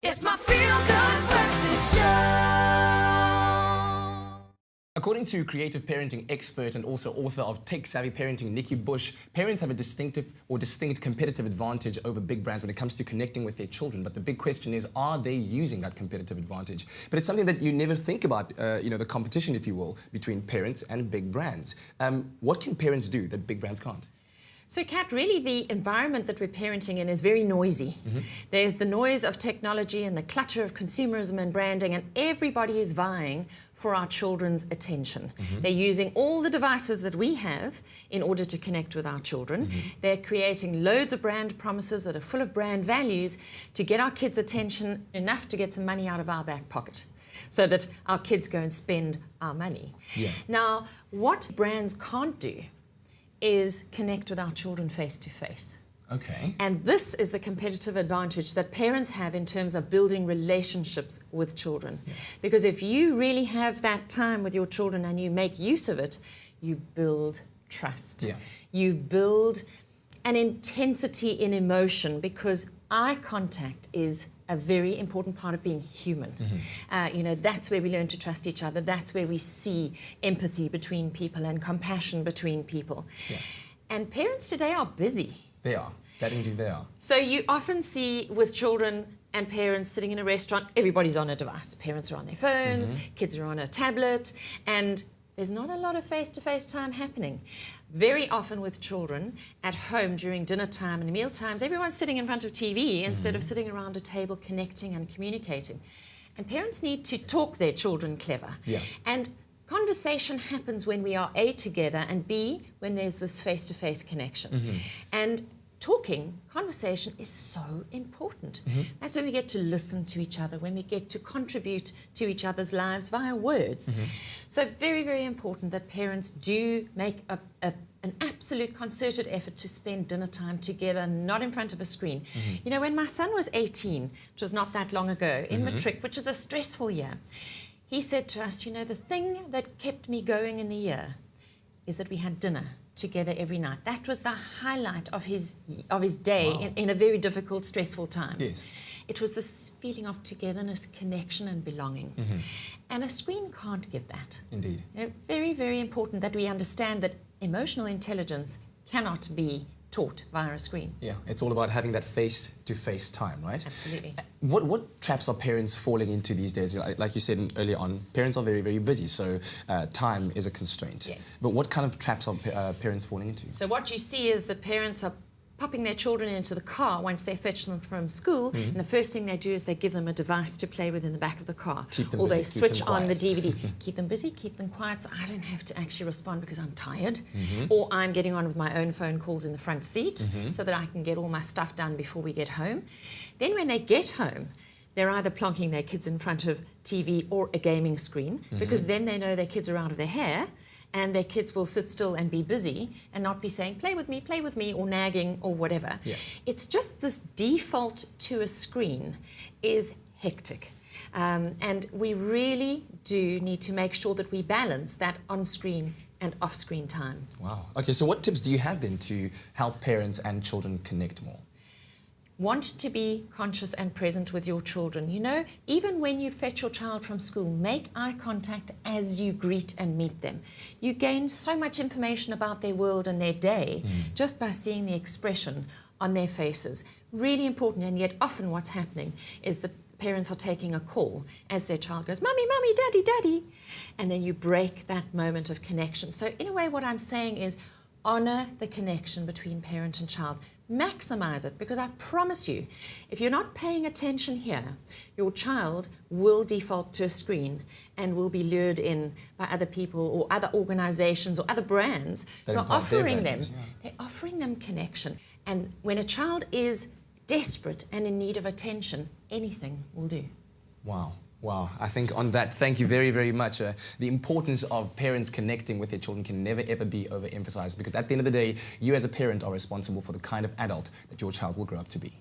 It's my feel-good breakfast show. According to creative parenting expert and also author of Tech-Savvy Parenting, Nikki, parents have a distinct competitive advantage over big brands when it comes to connecting with their children. But the big question is, are they using that competitive advantage? But it's something that you never think about, the competition, if you will, between parents and big brands. What can parents do that big brands can't? So, Kat, really the environment that we're parenting in is very noisy. There's the noise of technology and the clutter of consumerism and branding, and everybody is vying for our children's attention. They're using all the devices that we have in order to connect with our children. They're creating loads of brand promises that are full of brand values to get our kids' attention enough to get some money out of our back pocket so that our kids go and spend our money. Now, what brands can't do is connect with our children face to face. Okay. And this is the competitive advantage that parents have in terms of building relationships with children. Because if you really have that time with your children and you make use of it, you build trust. You build an intensity in emotion, because eye contact is a very important part of being human. That's where we learn to trust each other. That's where we see empathy between people and compassion between people. And parents today are busy. They are. That indeed they are. So you often see with children and parents sitting in a restaurant, everybody's on a device. Parents are on their phones, kids are on a tablet, and there's not a lot of face-to-face time happening. Very often with children at home during dinner time and meal times, everyone's sitting in front of TV instead of sitting around a table connecting and communicating. And parents need to talk their children clever. And conversation happens when we are A, together, and B, when there's this face-to-face connection. And conversation is so important. That's when we get to listen to each other, when we get to contribute to each other's lives via words. So very, very important that parents do make an absolute concerted effort to spend dinner time together, not in front of a screen. You know, when my son was 18, which was not that long ago, in matric, which is a stressful year, he said to us, you know, the thing that kept me going in the year is that we had dinner together every night. That was the highlight of his day in a very difficult, stressful time. It was this feeling of togetherness, connection and belonging. And a screen can't give that. Indeed. Very, very important that we understand that emotional intelligence cannot be taught via a screen. It's all about having that face-to-face time, right? Absolutely. What traps are parents falling into these days? Like you said earlier on, parents are very, very busy, so time is a constraint. But what kind of traps are parents falling into? So what you see is that parents are popping their children into the car once they fetch them from school, and the first thing they do is they give them a device to play with in the back of the car. Or they switch on the DVD. Keep them busy, keep them quiet, so I don't have to actually respond because I'm tired. Or I'm getting on with my own phone calls in the front seat so that I can get all my stuff done before we get home. Then when they get home, they're either plonking their kids in front of TV or a gaming screen, because then they know their kids are out of their hair, and their kids will sit still and be busy and not be saying, play with me, or nagging or whatever. It's just this default to a screen is hectic. And we really do need to make sure that we balance that on-screen and off-screen time. Wow. Okay, so what tips do you have then to help parents and children connect more? Want to be conscious and present with your children. You know, even when you fetch your child from school, make eye contact as you greet and meet them. You gain so much information about their world and their day just by seeing the expression on their faces. Really important, and yet often what's happening is that parents are taking a call as their child goes, "Mummy, mummy, daddy, daddy," and then you break that moment of connection. So in a way, what I'm saying is honor the connection between parent and child. Maximize it, because I promise you, if you're not paying attention here, your child will default to a screen and will be lured in by other people or other organizations or other brands who are offering them. They're offering them connection. And when a child is desperate and in need of attention, anything will do. Wow. Wow, I think on that, thank you very, very much. The importance of parents connecting with their children can never, ever be overemphasized, because at the end of the day, you as a parent are responsible for the kind of adult that your child will grow up to be.